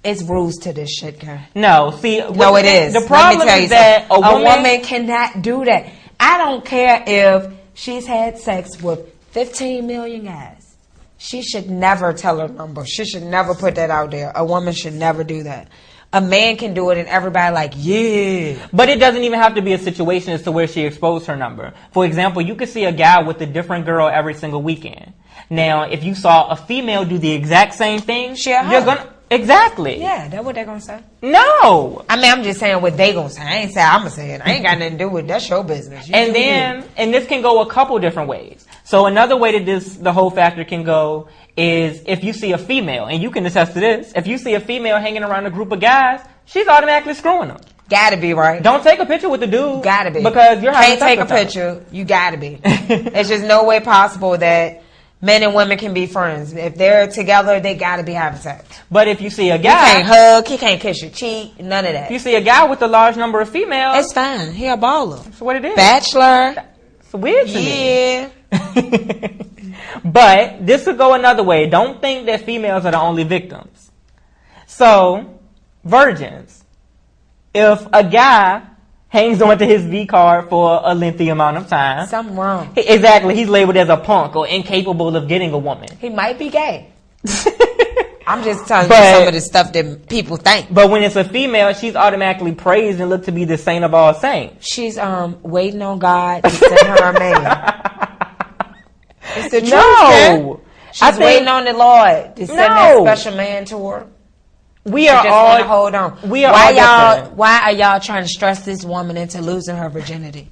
it's rules to this shit, girl. No, see, no, it is. The problem is that a woman cannot do that. I don't care if she's had sex with 15 million guys. She should never tell her number. She should never put that out there. A woman should never do that. A man can do it and everybody yeah. But it doesn't even have to be a situation as to where she exposed her number. For example, you could see a guy with a different girl every single weekend. Now, if you saw a female do the exact same thing, you're gonna... Exactly. Yeah, that's what they're gonna say. No. I mean, I'm just saying what they gonna say. I ain't say I'm gonna say it. I ain't got nothing to do with it. That's your business. And this can go a couple different ways. So another way that the whole factor can go is if you see a female, and you can attest to this, if you see a female hanging around a group of guys, she's automatically screwing him. Gotta be, right? Don't take a picture with the dude. Gotta be. Because you're having Can't take a sex with him. picture. You gotta be. It's just no way possible that men and women can be friends. If they're together, they gotta be having sex. But if you see a He guy, can't hug, he can't kiss your cheek, none of that. if you see a guy with a large number of females, It's fine. He a baller. that's what it is. Bachelor. It's weird to me. Yeah. But this would go another way. Don't think that females are the only victims. So, virgins. If a guy hangs onto his V card for a lengthy amount of time, Something wrong. exactly, he's labeled as a punk or incapable of getting a woman. He might be gay. I'm just telling But- you some of the stuff that people think. But when it's a female, she's automatically praised and looked to be the saint of all saints. She's waiting on God to send her a man. It's the truth, No! man. She's I think- waiting on the Lord to send that No. special man to her. We I are just want to all hold on. we are why all y'all? different. Why are y'all trying to stress this woman into losing her virginity?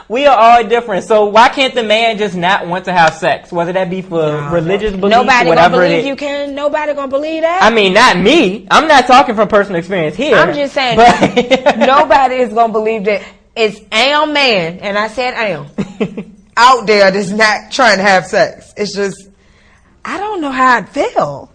We are all different. So why can't the man just not want to have sex? Whether that be for religious beliefs, Nobody gonna whatever it believe is. you can. Nobody gonna believe that. I mean, not me. I'm not talking from personal experience here. I'm just saying, But nobody is gonna believe that it's am man, and I said am out there that's not trying to have sex. It's just, I don't know how I'd feel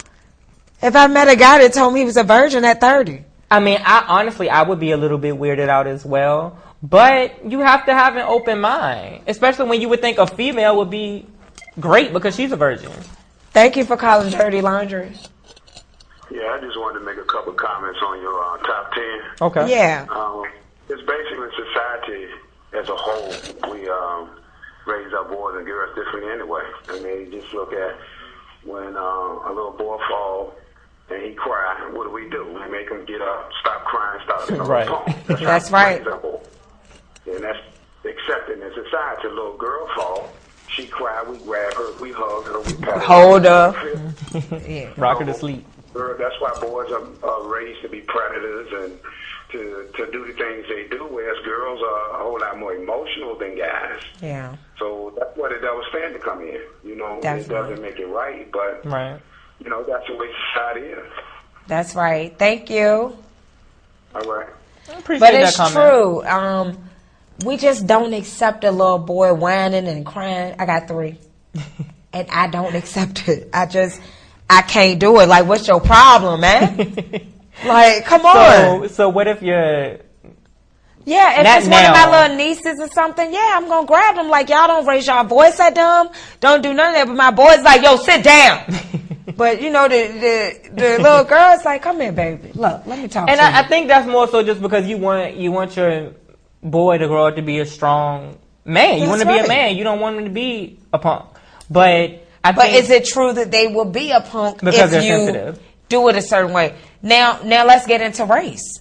if I met a guy that told me he was a virgin at 30. I mean, I would be a little bit weirded out as well. But you have to have an open mind, especially when you would think a female would be great because she's a virgin. Thank you for calling Dirty Laundry. Yeah, I just wanted to make a couple comments on your top 10. Okay. Yeah. It's basically society as a whole. We raise our boys and girls differently anyway. I mean, just look at when a little boy falls and he cries, what do? We make him get up, stop crying, stop getting on Right. the phone. That's right. And that's accepted in society. A little girl fall, she cried, we grab her, we hug her, we pat her. Hold her. Yeah. Rock her to sleep. That's why boys are raised to be predators and to do the things they do, whereas girls are a whole lot more emotional than guys. Yeah. So that's where the double standard come in. You know, Definitely. It doesn't make it right, but Right. you know, that's the way society is. That's right. Thank you. All right. I appreciate But that it's comment. true. We just don't accept a little boy whining and crying. I got 3. And I don't accept it. I can't do it. Like, what's your problem, man? Like, come on. So what if you're Yeah, if Not it's one of now. my little nieces or something, yeah, I'm going to grab them. Like, y'all don't raise y'all voice at them. Don't do none of that. But my boy's like, yo, sit down. But, you know, the little girl's like, come here, baby. Look, let me talk And to you. I think that's more so just because you want your boy to grow up to be a strong man. You That's want to be a right. man. You don't want him to be a punk. But But think is it true that they will be a punk Because if they're you sensitive. do it a certain way? Now let's get into race.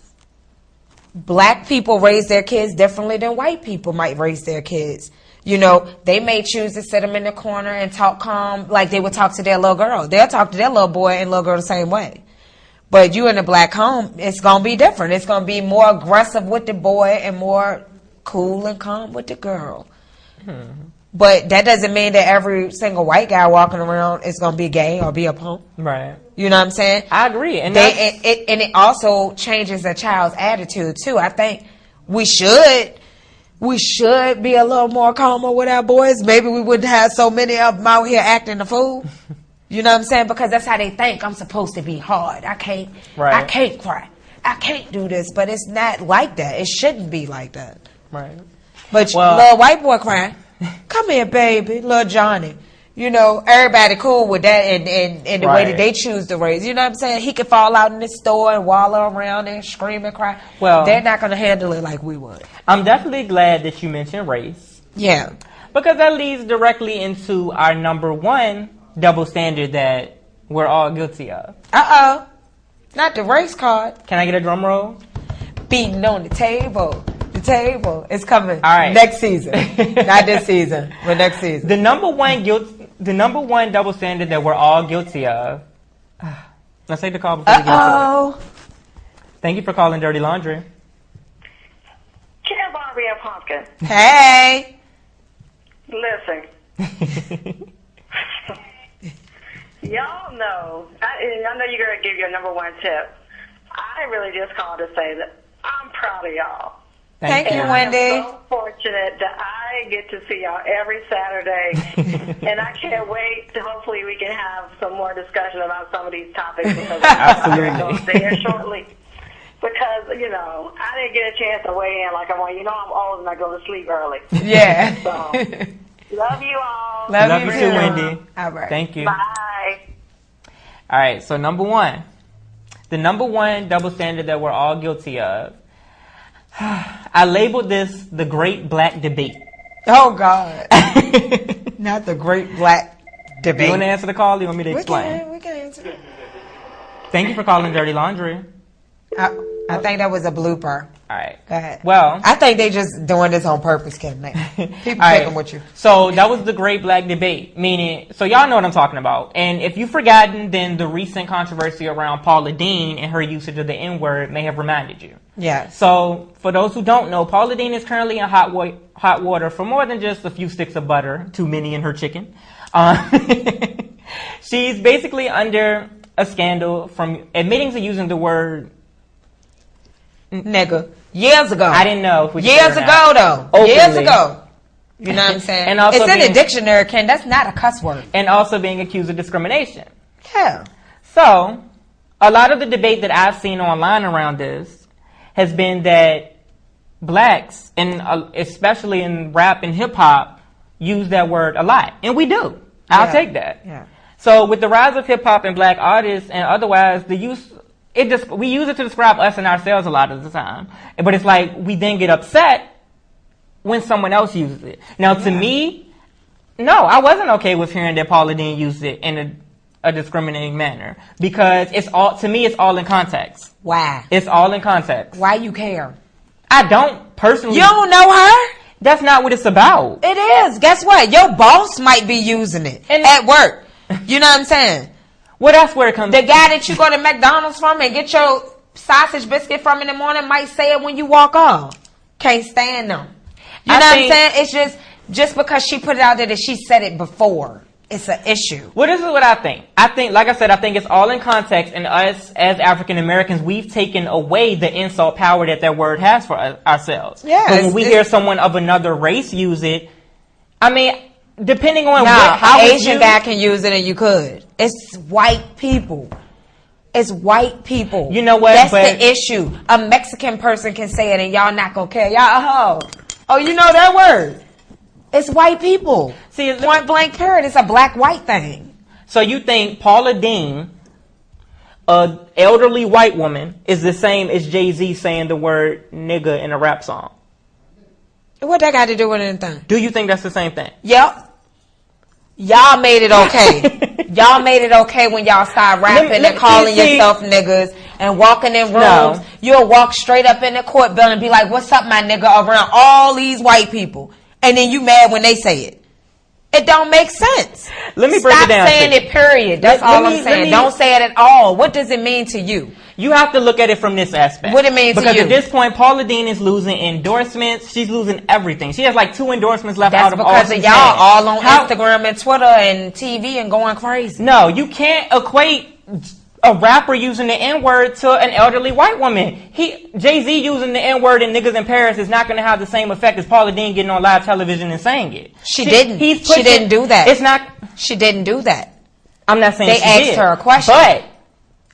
Black people raise their kids differently than white people might raise their kids. You know, they may choose to sit them in the corner and talk calm like they would talk to their little girl. They'll talk to their little boy and little girl the same way. But you in a black home, it's going to be different. It's going to be more aggressive with the boy and more cool and calm with the girl. But that doesn't mean that every single white guy walking around is going to be gay or be a punk. right. You know what I'm saying? I agree. And It also changes a child's attitude too. I think we should be a little more calmer with our boys. Maybe we wouldn't have so many of them out here acting a fool. You know what I'm saying? Because that's how they think. I'm supposed to be hard. I can't Right. cry. I can't do this. But it's not like that. It shouldn't be like that. right. But Well- little white boy crying, come here, baby, little Johnny. You know, everybody cool with that and the way Right. that they choose to raise. You know what I'm saying? He could fall out in the store and wallow around and scream and cry. Well- they're not going to handle it like we would. I'm definitely glad that you mentioned race. Yeah. Because that leads directly into our number one double standard that we're all guilty of. Uh-oh. Not the race card. Can I get a drum roll? Beating on the table. The table. It's coming. All right. Next season. Not this season, but next season. The number one double standard that we're all guilty of. Let's take the call before we get into it. Uh-oh. Thank you for calling Dirty Laundry. Care Barbie and Pumpkin. Hey. Listen. Y'all know, I know you're going to give your number one tip. I really just called to say that I'm proud of y'all. Thank you, and Wendy. I'm so fortunate that I get to see y'all every Saturday, and I can't wait. Hopefully, we can have some more discussion about some of these topics because I'm going to stay here shortly. Because I didn't get a chance to weigh in like I want. I'm old and I go to sleep early. Yeah. So, love you all. Love you too, Wendy. All right. Thank you. Bye. All right. So number one, the number one double standard that we're all guilty of. I labeled this the Great Black Debate. Oh, God. Not the Great Black Debate. You want to answer the call? Or you want me to explain? We can answer it. Thank you for calling Dirty Laundry. I think that was a blooper. All right. Go ahead. Well, I think they just doing this on purpose, Kim. People picking with you. So that was the Great Black Debate, meaning, so y'all know what I'm talking about. And if you've forgotten, then the recent controversy around Paula Deen and her usage of the N-word may have reminded you. Yes. So for those who don't know, Paula Deen is currently in hot water for more than just a few sticks of butter, too many in her chicken. She's basically under a scandal from admitting to using the word nigga. Years ago. I didn't know. If we years ago, though. Openly. Years ago. You know what I'm saying? And also it's in the dictionary, Ken. That's not a cuss word. And also being accused of discrimination. Yeah. So, a lot of the debate that I've seen online around this has been that blacks, and especially in rap and hip hop, use that word a lot. And we do. I'll take that. Yeah. So, with the rise of hip hop and black artists and otherwise, we use it to describe us and ourselves a lot of the time. But it's like we then get upset when someone else uses it. Now, to me, no, I wasn't okay with hearing that Paula Deen used it in a discriminating manner because to me, it's all in context. Why? It's all in context. Why you care? I don't personally. You don't know her? That's not what it's about. It is. Guess what? Your boss might be using it at work. You know what I'm saying? Well, that's where it comes. The guy that you go to McDonald's from and get your sausage biscuit from in the morning might say it when you walk off. Can't stand them. You know what I'm saying? It's just because she put it out there that she said it before. It's an issue. Well, this is what I think. Like I said, I think it's all in context, and us as African Americans, we've taken away the insult power that word has for ourselves. Yeah. But when we hear someone of another race use it, I mean, depending on how Asian guy can use it and you could. It's white people. It's white people. You know what? That's the issue. A Mexican person can say it and y'all not gonna care. Y'all, oh, you know that word. It's white people. See, point blank period. It's a black-white thing. So you think Paula Deen, an elderly white woman, is the same as Jay-Z saying the word nigga in a rap song? What that got to do with anything? Do you think that's the same thing? Yep. Y'all made it okay. Y'all made it okay when y'all started rapping and calling yourself niggas and walking in rooms. No. You'll walk straight up in the court building and be like, what's up, my nigga, around all these white people. And then you mad when they say it. It don't make sense. Let me break it down. Stop saying it, period. That's all I'm saying. Don't say it at all. What does it mean to you? You have to look at it from this aspect. What it means to you. Because at this point, Paula Deen is losing endorsements. She's losing everything. She has like 2 endorsements left out of all. That's because of y'all all on Instagram and Twitter and TV and going crazy. No, you can't equate a rapper using the N-word to an elderly white woman. Jay-Z using the N-word in Niggas in Paris is not going to have the same effect as Paula Deen getting on live television and saying it. She didn't. She didn't do that. It's not. She didn't do that. I'm not saying they asked her a question.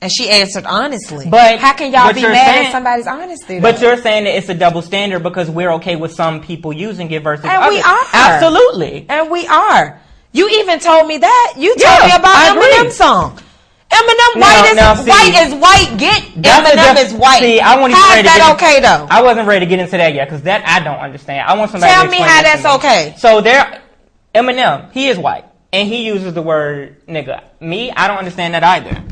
And she answered honestly. But how can y'all be mad at somebody's honesty? Though? But you're saying that it's a double standard because we're okay with some people using it versus and others. We are. Absolutely. And we are. You even told me that. You told me about Eminem's song. Eminem white is white. Get Eminem is white. See, I won't even How's that okay though? I wasn't ready to get into that yet because that I don't understand. I want somebody to explain. Tell me how that's okay. So Eminem, he is white and he uses the word nigga. Me, I don't understand that either.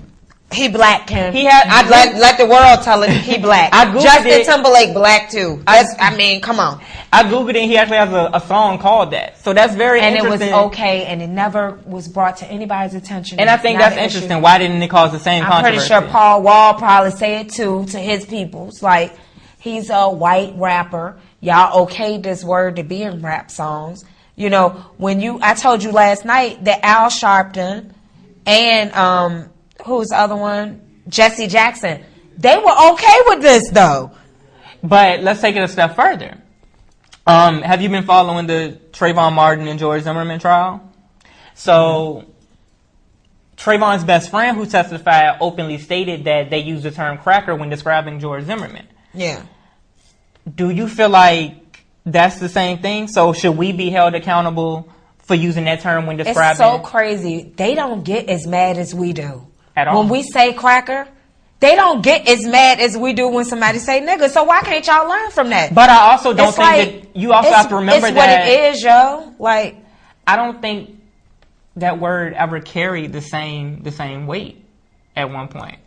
He black, Kim. Let the world tell it. He black. Justin Timberlake black too. I mean, come on. I googled it. And he actually has a song called that. So that's very interesting. And it was okay, and it never was brought to anybody's attention. And I think that's interesting. Why didn't it cause the same controversy? I'm pretty sure Paul Wall probably say it too to his peoples. Like, he's a white rapper. Y'all okayed this word to be in rap songs. You know, I told you last night that Al Sharpton and who's the other one? Jesse Jackson. They were okay with this, though. But let's take it a step further. Have you been following the Trayvon Martin and George Zimmerman trial? So, Trayvon's best friend who testified openly stated that they used the term cracker when describing George Zimmerman. Yeah. Do you feel like that's the same thing? So, should we be held accountable for using that term when describing? It's so crazy. They don't get as mad as we do. At all. When we say cracker, they don't get as mad as we do when somebody say nigga. So why can't y'all learn from that? But I also don't It's think like, that you also have to remember it's that what it is, yo. Like, I don't think that word ever carried the same weight at one point.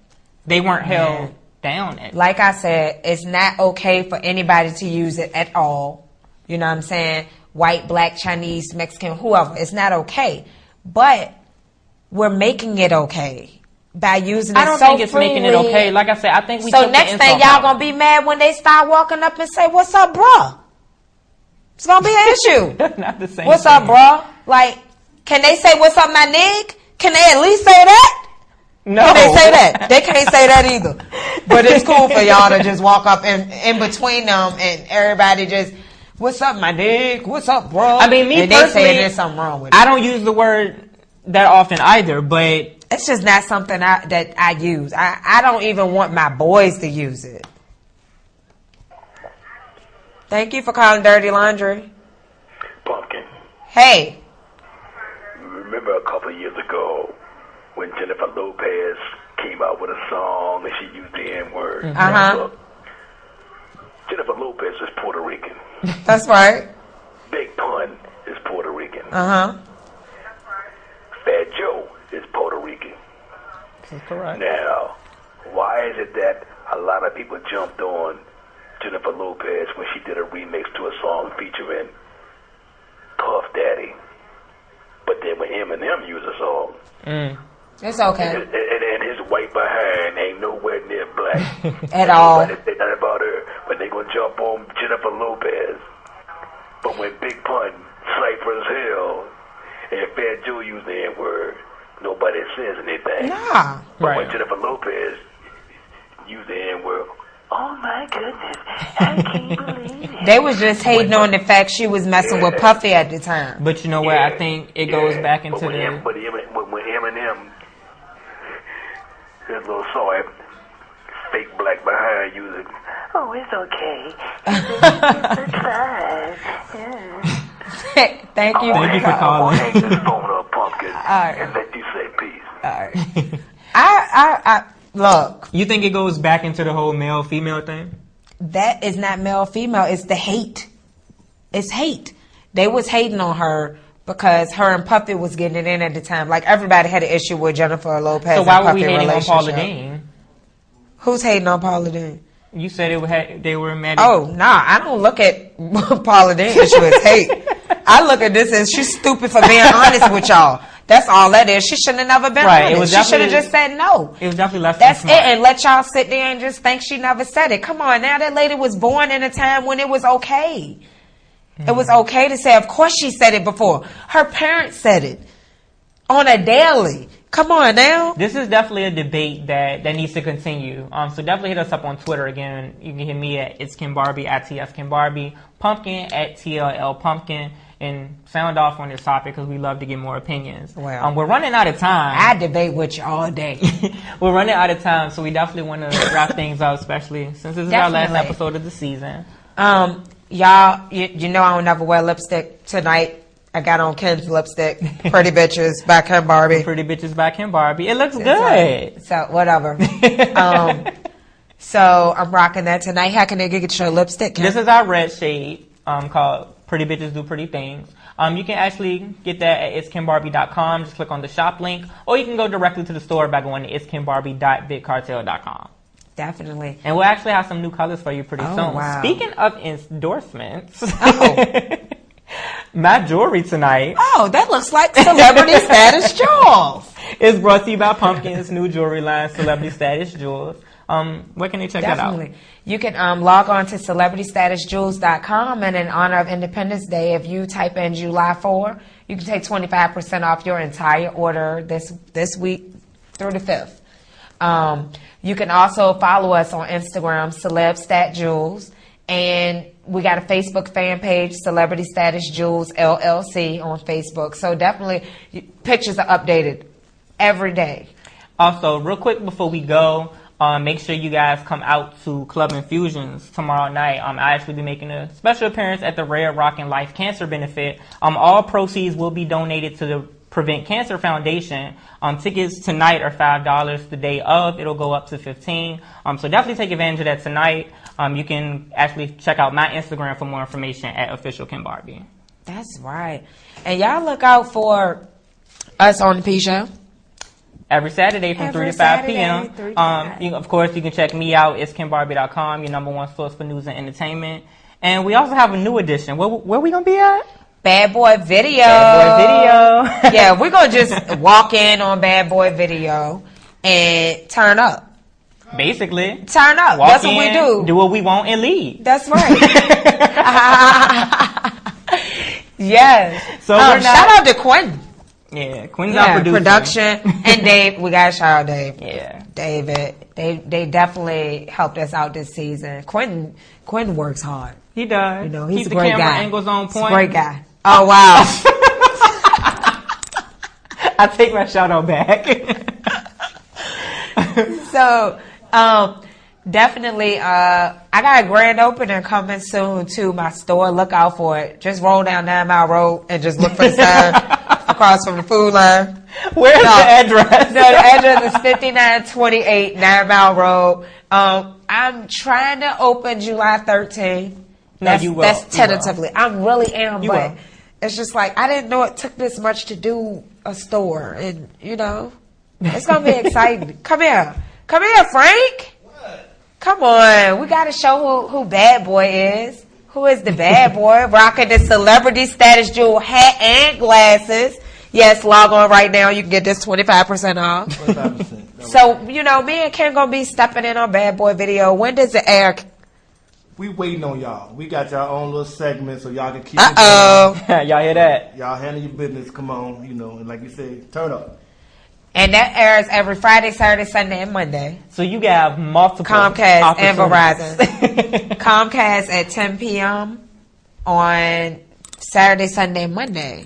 They weren't held down. Like I said, it's not okay for anybody to use it at all. You know what I'm saying? White, black, Chinese, Mexican, whoever. It's not okay. But we're making it okay by using it so I don't think it's freely. making it okay. Like I said, I think we So took next the thing insult y'all out. gonna be mad when they start walking up and say, "What's up, bruh?" It's gonna be an issue. That's not the same. What's thing. up, bruh? Like, can they say, "What's up, my nig"? Can they at least say that? No. Can they say that? They can't say that either. But it's cool for y'all to just walk up in between them and everybody just, "What's up, my nig? What's up, bro?" I mean, me and they personally, say there's something wrong with it. I don't use the word that often either, but It's just not something that I use. I don't even want my boys to use it. Thank you for calling Dirty Laundry. Pumpkin, Hey. remember a couple of years ago when Jennifer Lopez came out with a song and she used the N-word? Uh-huh. Look, Jennifer Lopez is Puerto Rican. That's right. Big Pun is Puerto Rican. Uh-huh. Fat Joe is Puerto Rican. that's correct. Now, why is it that a lot of people jumped on Jennifer Lopez when she did a remix to a song featuring Puff Daddy? But then when Eminem used a song, It's okay. and his white behind ain't nowhere near black At all. Nobody say nothing about her, but they gonna jump on Jennifer Lopez. But when Big Pun, Cypher as hell, and Fat Joe use the N-word, nobody says anything. Nah. But when Right. Jennifer Lopez use the N-word, oh my goodness, I can't believe it. They was just hating on the fact she was messing with Puffy at the time. But you know what? I think it goes back into when Eminem, his little soy, fake black behind using, oh, it's okay. It's fine. Yeah. Thank you. Thank you for calling. I'm gonna hang this phone up, Pumpkin, right. and let you say peace. All right. I look, You think it goes back into the whole male-female thing? that is not male female. It's the hate. It's hate. They was hating on her because her and Puffy was getting it in at the time. Like everybody had an issue with Jennifer Lopez. So why and were we Puffy hating on Paula relationship. Deen? Who's hating on Paula Deen? You said they were mad at Oh, nah, I don't look at Paula Deen issue as hate. I look at this as she's stupid for being honest with y'all. That's all that is. She shouldn't have never been Right, it honest. was She should have definitely- just said no. It was definitely less That's than it, smart. and let y'all sit there and just think she never said it. Come on, now that lady was born in a time when it was okay. It was okay to say, of course she said it before. Her parents said it on a daily. Come on now. This is definitely a debate that needs to continue. So definitely hit us up on Twitter again. You can hit me at It's Kim Barbie, at TS Kim Barbie, Pumpkin at TLL Pumpkin, and sound off on this topic because we love to get more opinions. Well, we're running out of time. I debate with you all day. We're running out of time, so we definitely want to wrap things up, especially since this is our last Definitely. episode of the season. Y'all, you know I don't never wear lipstick tonight. I got on Kim's lipstick. Pretty Bitches by Kim Barbie. Pretty Bitches by Kim Barbie. It looks good. So whatever. So I'm rocking that tonight. How can they get your lipstick, Kim? This is our red shade called Pretty Bitches Do Pretty Things. You can actually get that at itskimBarbie.com. Just click on the shop link. Or you can go directly to the store by going to itskimBarbie.bigcartel.com. Definitely. And we'll actually have some new colors for you pretty soon. Wow. Speaking of endorsements, Oh. my jewelry tonight Oh, that looks like celebrity status jewels. is brought to you by Pumpkin's new jewelry line, Celebrity Status Jewels. Where can they check that out? Definitely. You can log on to celebritystatusjewels.com, and in honor of Independence Day, if you type in July 4, you can take 25% off your entire order this week through the 5th. You can also follow us on Instagram, CelebStatJules, and we got a Facebook fan page, Celebrity Status Jules LLC on Facebook. So definitely, pictures are updated every day. Also, real quick before we go, make sure you guys come out to Club Infusions tomorrow night. I actually be making a special appearance at the Red Rockin' Life Cancer Benefit. All proceeds will be donated to the Prevent Cancer Foundation. Tickets tonight are $5. The day of, it'll go up to $15. So definitely take advantage of that tonight. You can actually check out my Instagram for more information at Official Ken Barbie. That's right. And y'all look out for us on the P Show. Every Saturday from 3 to 5 p.m. Of course, you can check me out. It's KenBarbie.com, your number one source for news and entertainment. And we also have a new edition. Where we going to be at? Bad Boy Video. Bad Boy Video. Yeah, we're going to just walk in on Bad Boy Video and turn up. Basically. Turn up. Walk That's in, what we do. Do what we want and leave. That's right. Yes. So shout out to Quentin. Yeah, Quentin's our production. And Dave. We got to shout out Dave. Yeah. David. They definitely helped us out this season. Quentin works hard. He does. You know, he's Keep a great the camera guy. angles on point. He's a great guy. Oh, wow. I take my shout out back. So, definitely, I got a grand opening coming soon to my store. Look out for it. Just roll down 9 Mile Road and just look for the sign across from the food line. Where's the address? No, the address is 5928 9 Mile Road. I'm trying to open July 13th. That's tentatively. I really am, but it's just like, I didn't know it took this much to do a store. And, you know, it's going to be exciting. Come here. Come here, Frank. What? Come on. We got to show who Bad Boy is. Who is the bad boy? Rocking the Celebrity Status Jewel hat and glasses. Yes, log on right now. You can get this 25% off. 25%. So, you know, me and Ken going to be stepping in on Bad Boy Video. When does it air? We waiting on y'all. We got y'all own little segment so y'all can keep it going. Y'all hear that? Y'all handle your business. Come on, you know, and like you said, turn up. And that airs every Friday, Saturday, Sunday, and Monday. So you got multiple Comcast and Verizon. Comcast at 10 p.m. on Saturday, Sunday, and Monday.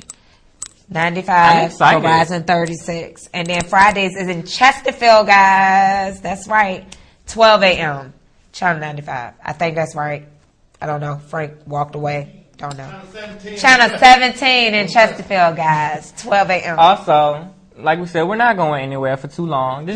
95, Verizon 36. And then Fridays is in Chesterfield, guys. That's right. 12 a.m. Channel 95. I think that's right. I don't know. Frank walked away. Don't know. Channel 17 in Chesterfield, guys. 12 a.m. Also, like we said, we're not going anywhere for too long. This